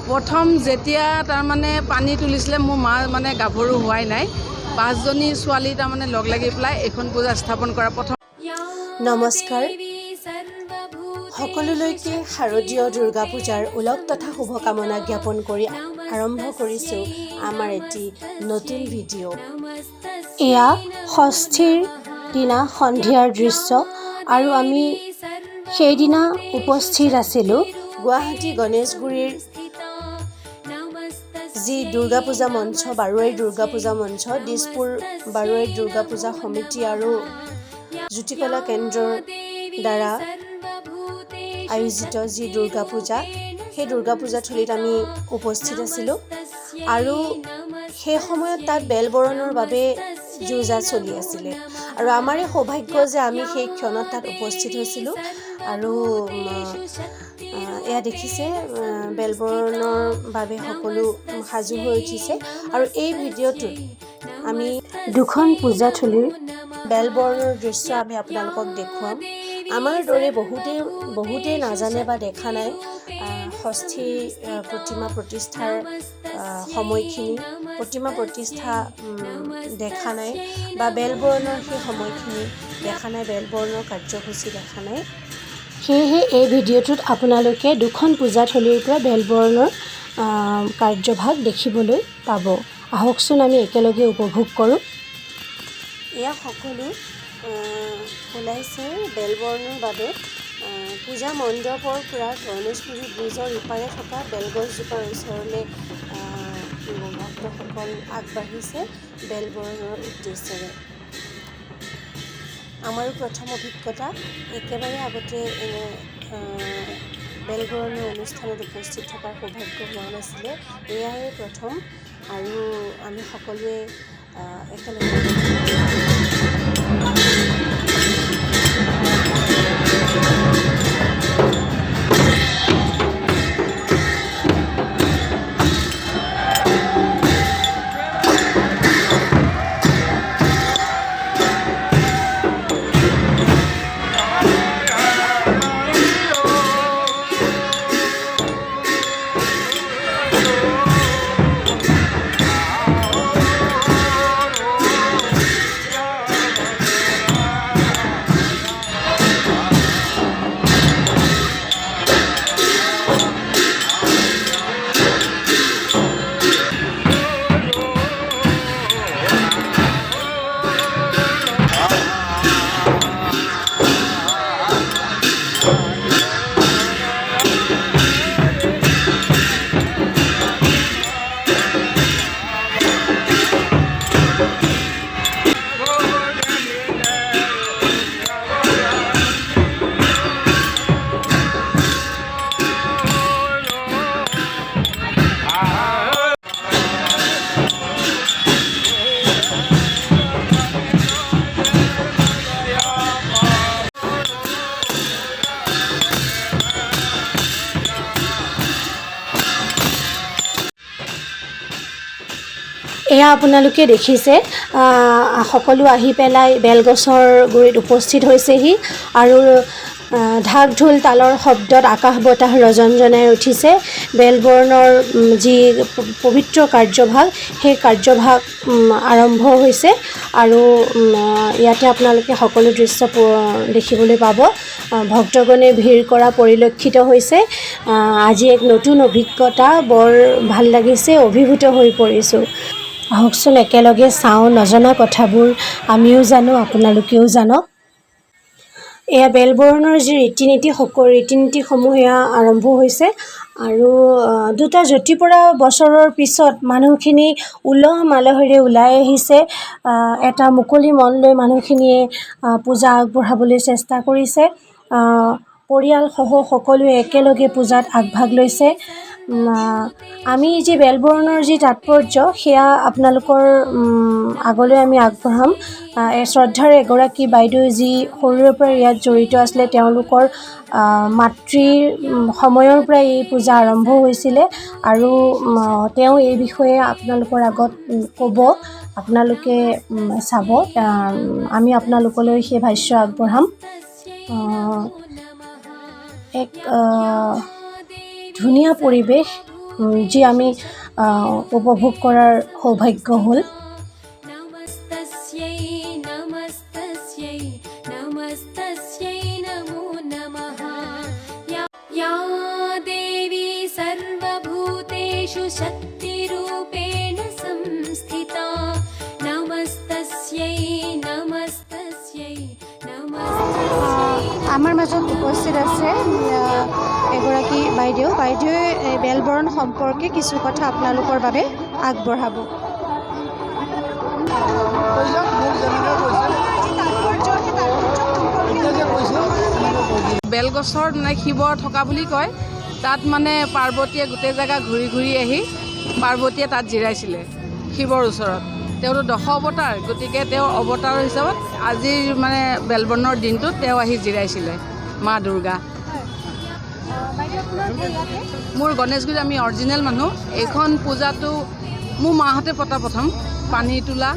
প্ৰথম যেতিয়া তাৰমানে পানী তুলিছিলে মোৰ মা মানে গাভৰু হোৱাই নাই 5জনী ছোৱালী তাৰমানে লগ লাগি পেলাই এইখন পূজা স্থাপন কৰা প্ৰথম। নমস্কাৰ সকলোলৈকে শাৰদীয় দুৰ্গা পূজাৰ ওলগ তথা শুভকামনা জ্ঞাপন কৰি আৰম্ভ কৰিছোঁ আমাৰ এটি নতুন ভিডিঅ'। এয়া ষষ্ঠীৰ দিনা সন্ধিয়াৰ দৃশ্য আৰু আমি সেইদিনা উপস্থিত আছিলোঁ গুৱাহাটী গণেশগুৰিৰ যি দুৰ্গা পূজা মঞ্চ বাৰুৱাই দুৰ্গা পূজা মঞ্চ দিছপুৰ বাৰুৱাই দুৰ্গা পূজা সমিতি আৰু জ্যোতিকলা কেন্দ্ৰৰ দ্বাৰা আয়োজিত যি দুৰ্গা পূজা সেই দুৰ্গা পূজাথলীত আমি উপস্থিত আছিলোঁ আৰু সেই সময়ত তাত বেলবৰণৰ বাবে যো-জা চলি আছিলে আৰু আমাৰে সৌভাগ্য যে আমি সেই ক্ষণত তাত উপস্থিত হৈছিলোঁ আৰু এয়া দেখিছে বেলবৰণৰ বাবে সকলো সাজু হৈ উঠিছে আৰু এই ভিডিঅ'টোত আমি দুখন পূজাথলীৰ বেলবৰণৰ দৃশ্য আমি আপোনালোকক দেখুৱাম। আমাৰ দৰে বহুতেই নাজানে বা দেখা নাই ষষ্ঠী প্ৰতিমা প্ৰতিষ্ঠাৰ সময়খিনি প্ৰতিমা প্ৰতিষ্ঠা দেখা নাই বা বেলবৰণৰ সেই সময়খিনি দেখা নাই, বেলবৰণৰ কাৰ্যসূচী দেখা নাই। সেয়েহে এই ভিডিঅ'টোত আপোনালোকে দুখন পূজাথলীৰ পৰা বেলবৰণৰ কাৰ্যভাগ দেখিবলৈ পাব। আহকচোন আমি একেলগে উপভোগ কৰোঁ। এয়া সকলো ওলাইছে বেলবৰণৰ বাবে পূজা মণ্ডপৰ পৰা গণেশগুৰি ব্ৰিজৰ ইপাৰে থকা বেলগছজোপাৰ ওচৰলৈ ভক্তসকল আগবাঢ়িছে বেলবৰণৰ উদ্দেশ্যেৰে। আমাৰো প্ৰথম অভিজ্ঞতা, একেবাৰে আগতে বেলবৰণৰ অনুষ্ঠানত উপস্থিত থকাৰ সৌভাগ্য হোৱা নাছিলে, এয়াই প্ৰথম আৰু আমি সকলোৱে একেলগে এয়া আপোনালোকে দেখিছে সকলো আহি পেলাই বেলগছৰ গুৰিত উপস্থিত হৈছেহি আৰু ঢাক ঢোল তালৰ শব্দত আকাশ বতাহ ৰজনজনাই উঠিছে। বেলবৰণৰ যি পবিত্ৰ কাৰ্যভাগ সেই কাৰ্যভাগ আৰম্ভ হৈছে আৰু ইয়াতে আপোনালোকে সকলো দৃশ্য দেখিবলৈ পাব। ভক্তগণে ভিৰ কৰা পৰিলক্ষিত হৈছে। আজি এক নতুন অভিজ্ঞতা, বৰ ভাল লাগিছে, অভিভূত হৈ পৰিছোঁ। আহকচোন একেলগে চাওঁ, নজনা কথাবোৰ আমিও জানো, আপোনালোকেও জানক। এয়া বেলবৰণৰ যি ৰীতি-নীতিসমূহ এয়া আৰম্ভ হৈছে আৰু দুটা জ্যোতি পৰা বছৰৰ পিছত মানুহখিনি উলহ মালহেৰে ওলাই আহিছে। এটা মুকলি মন লৈ মানুহখিনিয়ে পূজা আগবঢ়াবলৈ চেষ্টা কৰিছে। পৰিয়ালসহ সকলোৱে একেলগে পূজাত আগভাগ লৈছে। আমি যি বেলবৰণৰ যি তাৎপৰ্য সেয়া আপোনালোকৰ আগলৈ আমি আগবঢ়াম। শ্ৰদ্ধাৰ এগৰাকী বাইদেউ যি সৰুৰে পৰা ইয়াত জড়িত আছিলে, তেওঁলোকৰ মাতৃৰ সময়ৰ পৰাই এই পূজা আৰম্ভ হৈছিলে আৰু তেওঁ এই বিষয়ে আপোনালোকৰ আগত ক'ব, আপোনালোকে চাব। আমি আপোনালোকলৈ সেই ভাষ্য আগবঢ়াম। এক ধুনীয়া পৰিৱেশ, যি আমি উপভোগ কৰাৰ সৌভাগ্য হ'ল। नमस्तस्यै नमस्तस्यै नमस्तस्यै नमो नमः या देवी सर्वभूतेषु शक्तिरूपेण संस्थिता नमस्तस्यै नमस्तस्यै नमस्तस्यै আমাৰ মাজত উপস্থিত আছে এগৰাকী বাইদেৱে বেলবৰণ সম্পৰ্কে কিছু কথা আপোনালোকৰ বাবে আগবঢ়াব। বেলগছৰ মানে শিৱ থকা বুলি কয়। তাত মানে পাৰ্বতীয়ে গোটেই জেগা ঘূৰি ঘূৰি আহি পাৰ্বতীয়ে তাত জিৰাইছিলে শিৱৰ ওচৰত। তেওঁতো দশ অৱতাৰ, গতিকে তেওঁৰ অৱতাৰ হিচাপত আজিৰ মানে বেলবৰণৰ দিনটোত তেওঁ আহি জিৰাইছিলে মা দুৰ্গা। মোৰ গণেশগুৰিত আমি অৰিজিনেল মানুহ। এইখন পূজাটো মোৰ মাহঁতে পতা প্ৰথম পানী তোলা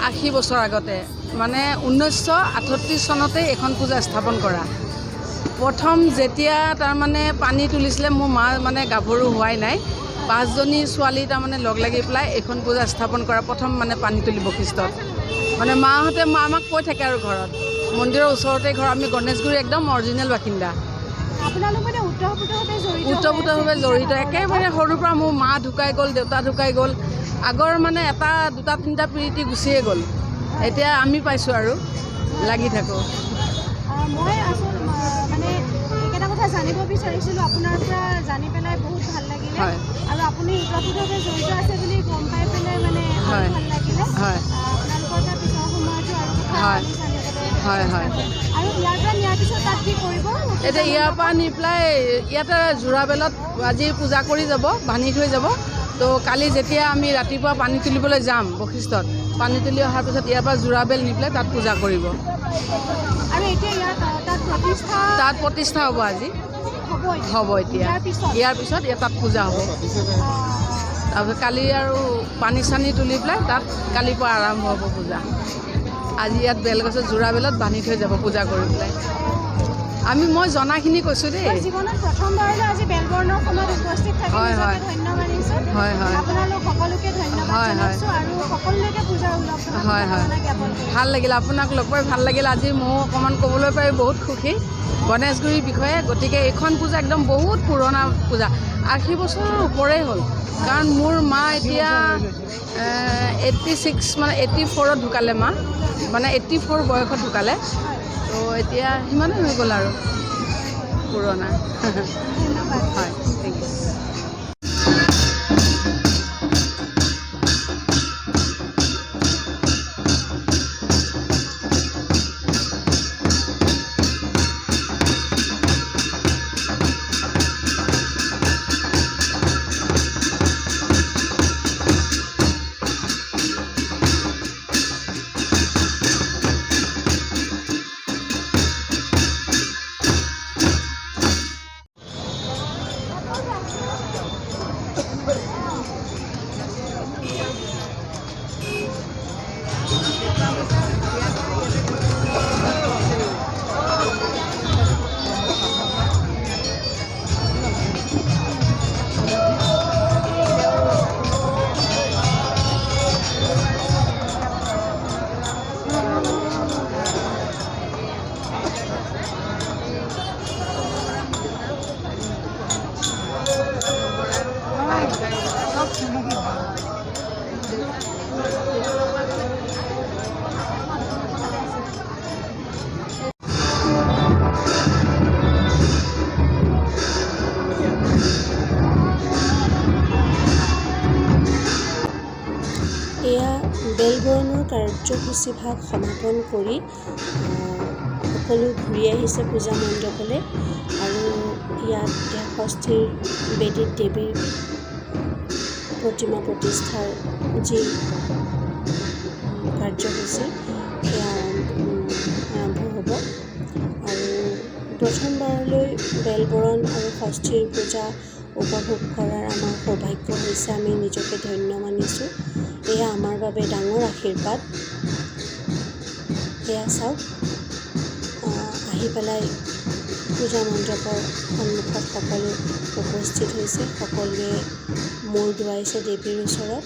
80 বছৰ আগতে, মানে 1938 চনতে এইখন পূজা স্থাপন কৰা। প্ৰথম যেতিয়া তাৰমানে পানী তুলিছিলে, মোৰ মা মানে গাভৰু হোৱাই নাই, 5জনী ছোৱালী তাৰমানে লগ লাগি পেলাই এইখন পূজা স্থাপন কৰা প্ৰথম মানে পানী তুলি বশিষ্ঠত। মানে মাহঁতে আমাক কৈ থাকে আৰু ঘৰত, মন্দিৰৰ ওচৰতে ঘৰ, আমি গণেশগুৰি একদম অৰিজিনেল বাসিন্দা। ওতঃপ্ৰোতভাৱে জড়িত। একেবাৰে সৰুৰ পৰা মোৰ মা ঢুকাই গ'ল, দেউতা ঢুকাই গ'ল। আগৰ মানে এটা দুটা তিনিটা প্ৰীতি গুচিয়ে গ'ল। এতিয়া আমি পাইছোঁ আৰু লাগি থাকোঁ। মই মানে এইকেইটা কথা জানিব বিচাৰিছিলোঁ আপোনাৰ পৰা, জানি পেলাই বহুত ভাল লাগিলে। আৰু আপুনি ওতঃপ্ৰোতভাৱে জড়িত আছে বুলি গম পাই পেলাই মানে ভাল লাগিলে। আপোনালোকৰ পৰা পিছৰ সময়তো আৰু কথা জানিবলৈ। আৰু ইয়াৰ পৰা নিয়াৰ পিছত তাত কি কৰিব? এতিয়া ইয়াৰ পৰা নি পেলাই ইয়াতে জোৰাবেলত আজি পূজা কৰি যাব, বান্ধি থৈ যাব। তো কালি যেতিয়া আমি ৰাতিপুৱা পানী তুলিবলৈ যাম বশিষ্ঠত, পানী তুলি অহাৰ পিছত ইয়াৰ পৰা জোৰাবেল নি পেলাই তাত পূজা কৰিব। আৰু এতিয়া তাত প্ৰতিষ্ঠা হ'ব আজি। হ'ব এতিয়া ইয়াৰ পিছত তাত পূজা হ'ব। তাৰপিছত কালি আৰু পানী চানী তুলি পেলাই তাত কালিৰ পৰা আৰম্ভ হ'ব পূজা। আজি ইয়াত বেলগছত জোৰাবেলত বান্ধি থৈ যাব পূজা কৰি পেলাই। মই জনাখিনি কৈছোঁ দেই। জীৱনত প্ৰথমবাৰলৈ আজি বেলবৰণৰ সময়ত উপস্থিত থাকি ধন্যবাদ দিছোঁ। আপোনালোক সকলোকে ধন্যবাদ জনাইছোঁ আৰু সকলোলৈকে পূজাৰ ভাল লাগিল, আপোনাক লগ পাই ভাল লাগিল। আজি ময়ো অকণমান ক'বলৈ পাৰি বহুত সুখী গণেশগুৰিৰ বিষয়ে। গতিকে এইখন পূজা একদম বহুত পুৰণা পূজা, 80 বছৰৰ ওপৰেই হ'ল। কাৰণ মোৰ মা এতিয়া 86 মানে 84ত ঢুকালে মা, মানে 84 বয়সত ঢুকালে। তো এতিয়া সিমানেই হৈ গ'ল আৰু পুৰণা। হয়, ঠিক আছে। বেলবৰণৰ কাৰ্যসূচীভাগ সমাপন কৰি সকলো ঘূৰি আহিছে পূজা মণ্ডপলৈ। আৰু ইয়াত 63ৰ বেদীত দেৱীৰ প্ৰতিমা প্ৰতিষ্ঠাৰ যি কাৰ্যসূচী সেয়া আৰম্ভ হ'ব। আৰু প্ৰথমবাৰলৈ বেলবৰণ আৰু ষষ্ঠীৰ পূজা উপভোগ কৰাৰ আমাৰ সৌভাগ্য হৈছে। আমি নিজকে ধন্য মানিছোঁ। এয়া আমাৰ বাবে ডাঙৰ আশীৰ্বাদ। এয়া চাওক, আহি পেলাই পূজা মণ্ডপৰ সন্মুখত সকলো উপস্থিত হৈছে সকলোৱে মূৰ দোৱাইছে দেৱীৰ ওচৰত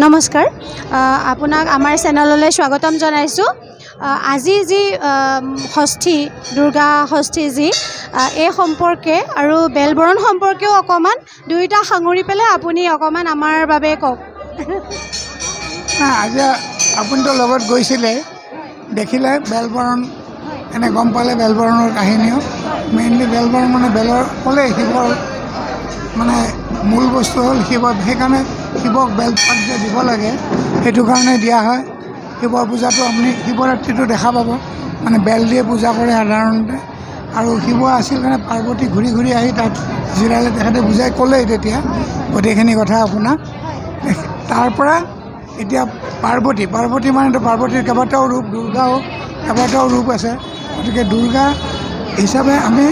নমস্কাৰ আপোনাক আমাৰ চেনেললৈ স্বাগতম জনাইছোঁ আজি যি ষষ্ঠী দুৰ্গা ষষ্ঠী যি এই সম্পৰ্কে আৰু বেলবৰণ সম্পৰ্কেও অকণমান দুয়োটা সাঙুৰি পেলাই আপুনি অকণমান আমাৰ বাবে কওক আজি আপুনিতো লগত গৈছিলে দেখিলে বেলবৰণ এনে গম পালে বেলবৰণৰ কাহিনীও মেইনলি বেলবৰণ মানে বেলৰ ক'লে শিৱৰ মানে মূল বস্তু হ'ল শিৱ সেইকাৰণে শিৱক বেলপাত যে দিব লাগে সেইটো কাৰণে দিয়া হয় শিৱ পূজাটো আপুনি শিৱৰাত্ৰিটো দেখা পাব মানে বেল দিয়ে পূজা কৰে সাধাৰণতে আৰু শিৱ আছিল কাৰণে পাৰ্বতী ঘূৰি ঘূৰি আহি তাত জিৰালে তেখেতে বুজাই ক'লেই তেতিয়া গোটেইখিনি কথা আপোনাক তাৰ পৰা এতিয়া পাৰ্বতী মানেতো পাৰ্বতীৰ কেইবাটাও ৰূপ দুৰ্গাও কেইবাটাও ৰূপ আছে গতিকে দুৰ্গা হিচাপে আমি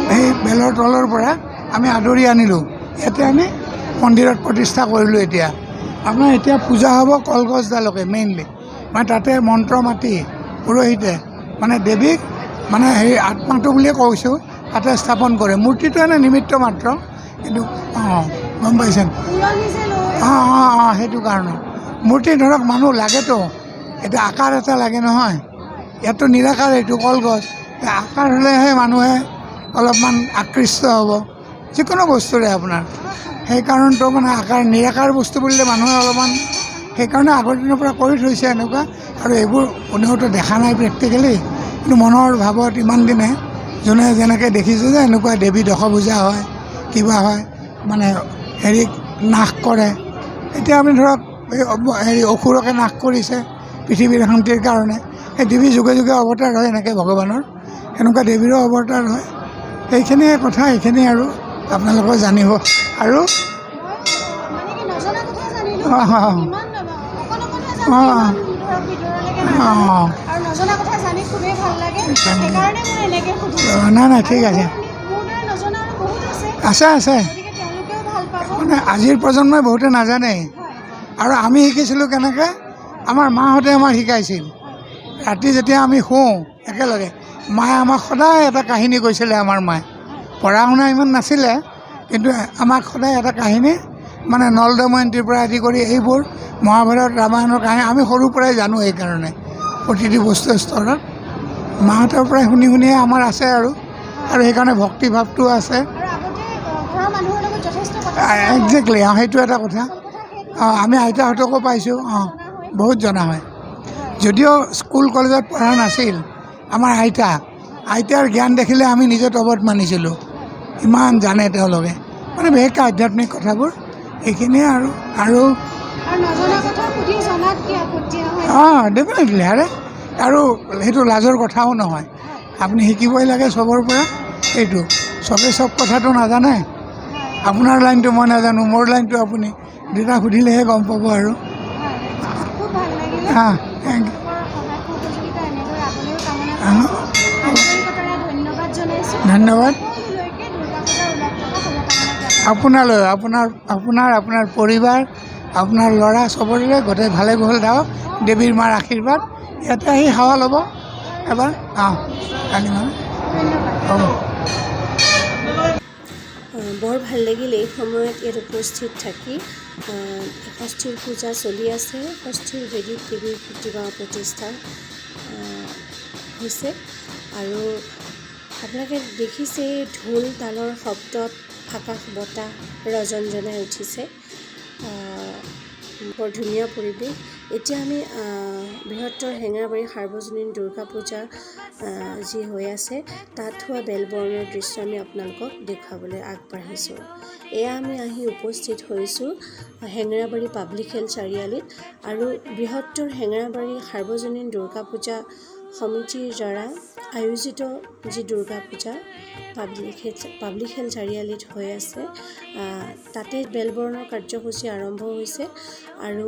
সেই বেলৰ তলৰ পৰা আমি আদৰি আনিলোঁ ইয়াতে আমি মন্দিৰত প্ৰতিষ্ঠা কৰিলোঁ এতিয়া আপোনাৰ এতিয়া পূজা হ'ব কলগছডালকে মেইনলি মানে তাতে মন্ত্ৰ মাতি পুৰোহিতে মানে দেৱীক মানে সেই আত্মাটো বুলিয়ে কৈছোঁ তাতে স্থাপন কৰে মূৰ্তিটো এনে নিমিত্ত মাত্ৰ কিন্তু গম পাইছে সেইটো কাৰণত মূৰ্তি ধৰক মানুহ লাগেতো এতিয়া আকাৰ এটা লাগে নহয় ইয়াততো নিৰাকাৰ এইটো কলগছ আকাৰ হ'লেহে মানুহে অলপমান আকৃষ্ট হ'ব যিকোনো বস্তুৰে আপোনাৰ সেইকাৰণটো মানে আকাৰ নিৰাকাৰ বস্তু বুলিলে মানুহে অলপমান সেইকাৰণে আগৰ দিনৰ পৰা কৰি থৈছে এনেকুৱা আৰু এইবোৰ কোনেওতো দেখা নাই প্ৰেক্টিকেলি কিন্তু মনৰ ভাৱত ইমান দিনে যোনে যেনেকৈ দেখিছোঁ যে এনেকুৱা দেৱী দশভূজা হয় কিবা হয় মানে হেৰিক নাশ কৰে এতিয়া আপুনি ধৰক এই অসুৰকে নাশ কৰিছে পৃথিৱীৰ শান্তিৰ কাৰণে সেই দেৱী যুগে যুগে অৱতাৰ হয় এনেকৈ ভগৱানৰ এনেকুৱা দেৱীৰো অৱতাৰ হয় সেইখিনিয়ে কথা এইখিনি আৰু আপোনালোকে জানিব আৰু নাই ঠিক আছে আছে মানে আজিৰ প্ৰজন্মই বহুতে নাজানে আৰু আমি শিকিছিলোঁ কেনেকৈ আমাৰ মাহঁতে আমাক শিকাইছিল ৰাতি যেতিয়া আমি শুওঁ একেলগে মায়ে আমাক সদায় এটা কাহিনী কৈছিলে আমাৰ মায়ে পঢ়া শুনা ইমান নাছিলে কিন্তু আমাক সদায় এটা কাহিনী মানে নল দময়ন্তীৰ পৰা আদি কৰি এইবোৰ মহাভাৰত ৰামায়ণৰ কাহিনী আমি সৰুৰ পৰাই জানো এইকাৰণে প্ৰতিটো বস্তু স্তৰত মাহঁতৰ পৰাই শুনি শুনিয়ে আমাৰ আছে আৰু সেইকাৰণে ভক্তিভাৱটো আছে একজেক্টলি সেইটো এটা কথা আমি আইতাহঁতকো পাইছোঁ বহুত জনা হয় যদিও স্কুল কলেজত পঢ়া নাছিল আমাৰ আইতাৰ জ্ঞান দেখিলে আমি নিজে তবত মানিছিলোঁ ইমান জানে তেওঁলোকে মানে বিশেষকৈ আধ্যাত্মিক কথাবোৰ এইখিনিয়ে আৰু ডেফিনেটলি আৰু সেইটো লাজৰ কথাও নহয় আপুনি শিকিবই লাগে চবৰ পৰা এইটো চবেই চব কথাটো নাজানে আপোনাৰ লাইনটো মই নাজানো মোৰ লাইনটো আপুনি দুটা সুধিলেহে গম পাব আৰু থেংক ইউ ধন্যবাদ আপোনালৈ আপোনাৰ পৰিবাৰ আপোনাৰ ল'ৰা চবৰে গোটেই ভালে কুশলে থাকক দেৱীৰ মাৰ আশীৰ্বাদ ইয়াতে আহি সেৱা ল'ব এবাৰ কালি মানে হ'ব বৰ ভাল লাগিল এই সময়ত ইয়াত উপস্থিত থাকি ষষ্ঠীৰ পূজা চলি আছে ষষ্ঠীৰ বেদীত দেৱীৰ কৃত্ৰিমা প্ৰতিষ্ঠা হৈছে আৰু আপোনালোকে দেখিছে ঢোল তালৰ শব্দত আকাশ বতাহ ৰজনজনাই উঠিছে বৰ ধুনীয়া পৰিৱেশ এতিয়া আমি বৃহত্তৰ হেঙেৰাবাৰী সাৰ্বজনীন দুৰ্গা পূজা যি হৈ আছে তাত হোৱা বেলবৰণৰ দৃশ্য আমি আপোনালোকক দেখুৱাবলৈ আগবাঢ়িছোঁ এয়া আমি আহি উপস্থিত হৈছোঁ হেঙেৰাবাৰী পাব্লিক হেল্থ চাৰিআলিত আৰু বৃহত্তৰ হেঙেৰাবাৰী সাৰ্বজনীন দুৰ্গা পূজা সমিতিৰ দ্বাৰা আয়োজিত যি দুৰ্গা পূজা পাব্লিক হেল্থ চাৰিআলিত হৈ আছে তাতে বেলবৰণৰ কাৰ্যসূচী আৰম্ভ হৈছে আৰু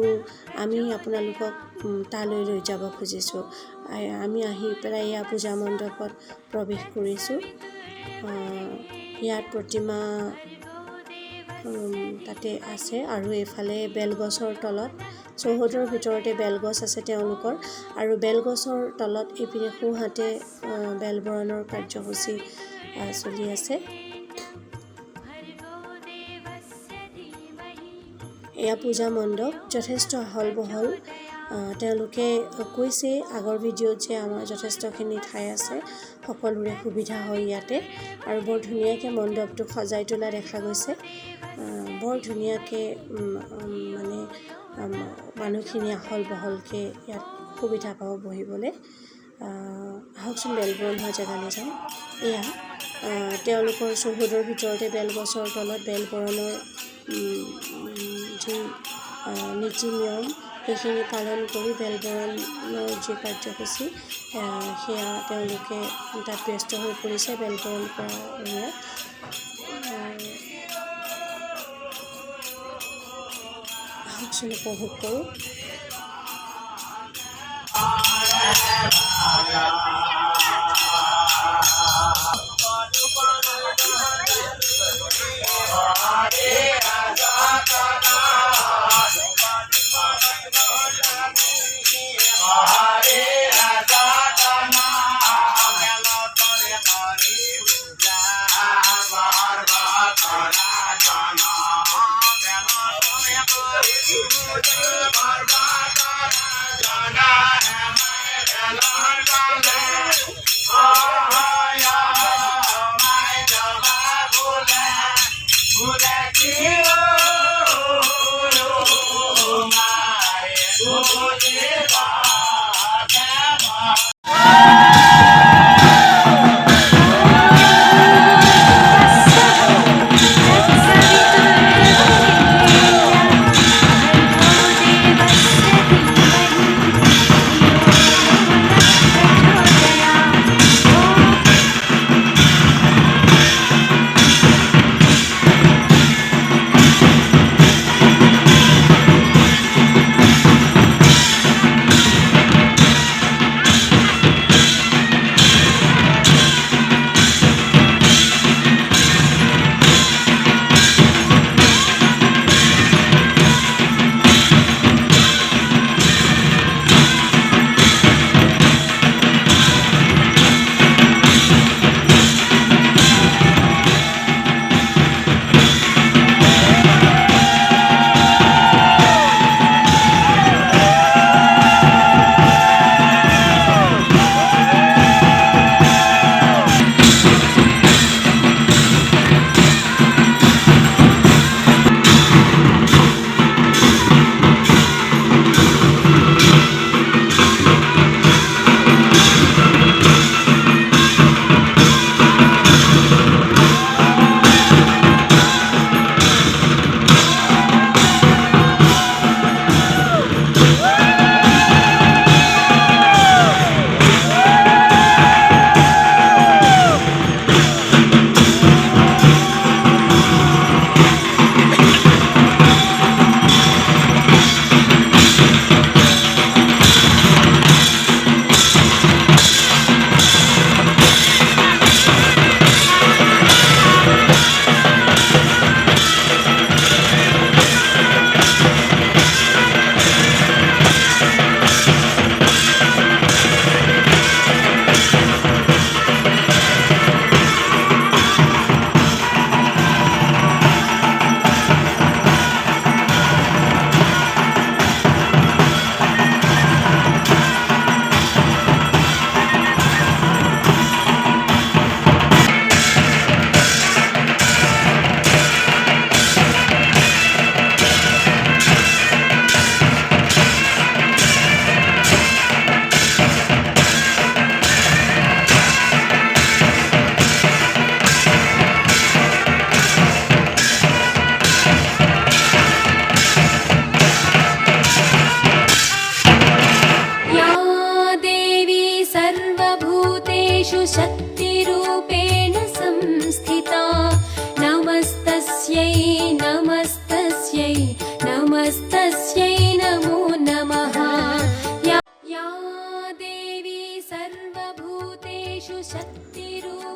আমি আপোনালোকক তালৈ লৈ যাব খুজিছোঁ আমি আহি পেলাই এয়া পূজা মণ্ডপত প্ৰৱেশ কৰিছোঁ ইয়াত প্ৰতিমা তাতে আছে আৰু এইফালে বেলগছৰ তলত চৌহদৰ ভিতৰতে বেলগছ আছে তেওঁলোকৰ আৰু বেলগছৰ তলত এইপিনে সোঁহাতে বেলবৰণৰ কাৰ্যসূচী চলি আছে। এয়া পূজা মণ্ডপ যথেষ্ট আহল বহল। তেওঁলোকে কৈছে আগৰ ভিডিঅ'ত যে আমাৰ যথেষ্টখিনি ঠাই আছে, সকলোৰে সুবিধা হয় ইয়াতে আৰু বৰ ধুনীয়াকৈ মণ্ডপটো সজাই তোলা দেখা গৈছে। বৰ ধুনীয়াকৈ মানে মানুহখিনি আহল বহলকৈ ইয়াত সুবিধা পাব বহিবলৈ। আহকচোন বেলবৰণ হোৱা জেগালৈ যাওঁ। এয়া তেওঁলোকৰ চৌহদৰ ভিতৰতে বেলগছৰ তলত বেলবৰণৰ যি নীতি নিয়ম সেইখিনি পালন কৰি বেলবৰণৰ যি কাৰ্যসূচী সেয়া তেওঁলোকে তাত ব্যস্ত হৈ পৰিছে বেলবৰণ কৰা এৰিয়াত। আহকচোন উপভোগ কৰোঁ।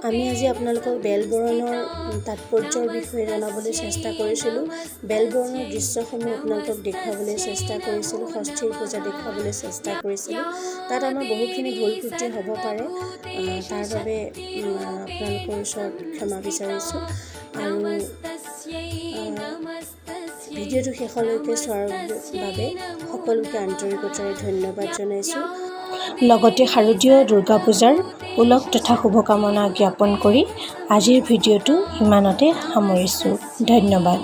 আমি আজি আপোনালোকক বেলবৰণৰ তাৎপৰ্যৰ বিষয়ে জনাবলৈ চেষ্টা কৰিছিলোঁ। বেলবৰণৰ দৃশ্যসমূহ আপোনালোকক দেখুৱাবলৈ চেষ্টা কৰিছিলোঁ, ষষ্ঠীৰ পূজা দেখুৱাবলৈ চেষ্টা কৰিছিলোঁ। তাত আমাৰ বহুখিনি ভুল ত্ৰুটি হ'ব পাৰে, তাৰ বাবে আপোনালোকৰ ওচৰত ক্ষমা বিচাৰিছোঁ। আৰু ভিডিঅ'টো শেষলৈকে চোৱাৰ বাবে সকলোকে আন্তৰিকতাৰে ধন্যবাদ জনাইছোঁ। লগতে শাৰদীয় দুৰ্গা পূজাৰ উলগ তথা শুভকামনা জ্ঞাপন কৰি আজিৰ ভিডিঅ'টো ইমানতে সামৰিছোঁ। ধন্যবাদ।